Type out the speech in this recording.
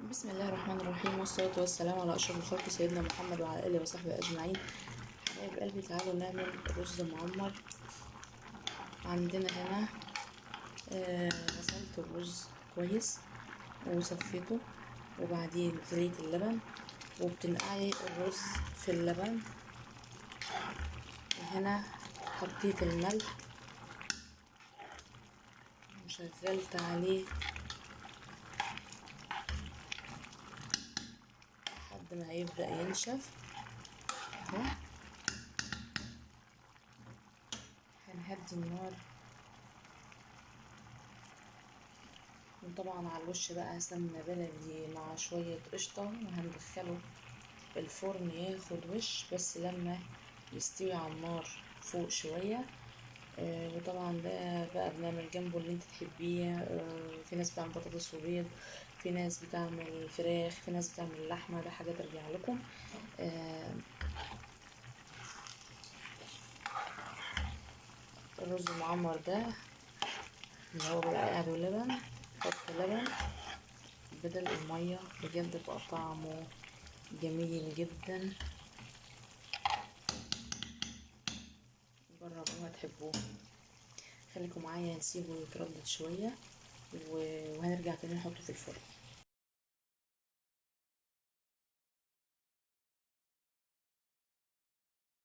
بسم الله الرحمن الرحيم، والصلاة والسلام على أشرف الخلق سيدنا محمد وعلى آله وصحبه أجمعين. حبايب قلبي، تعالوا نعمل رز معمر. عندنا هنا غسلت الرز كويس وصفيته، وبعدين غليت اللبن وبتنقعي الرز في اللبن. وهنا حطيت الملح وشغلت عليه لحد ما هيبدأ ينشف اهو. هنهدي النار، وطبعا على الوش بقى سمنة بلدي مع شوية قشطة، وهندخله الفرن ياخد وش بس لما يستوي على النار فوق شوية. وطبعا ده بقى بنعمل جنبه اللي انت تحبيه. في ناس بتعمل بطاطس وبيض، في ناس بتعمل فراخ، في ناس بتعمل لحمة، ده حاجة ترجع لكم. الرز المعمر ده اللي هو بيبقى قاعد ولبن، حط لبن بدل المية، بجد بقى طعمه جميل جدا. جربوه هتحبوه. خليكم معايا، نسيبه يتردد شوية وهنرجع تاني نحطه في الفرن.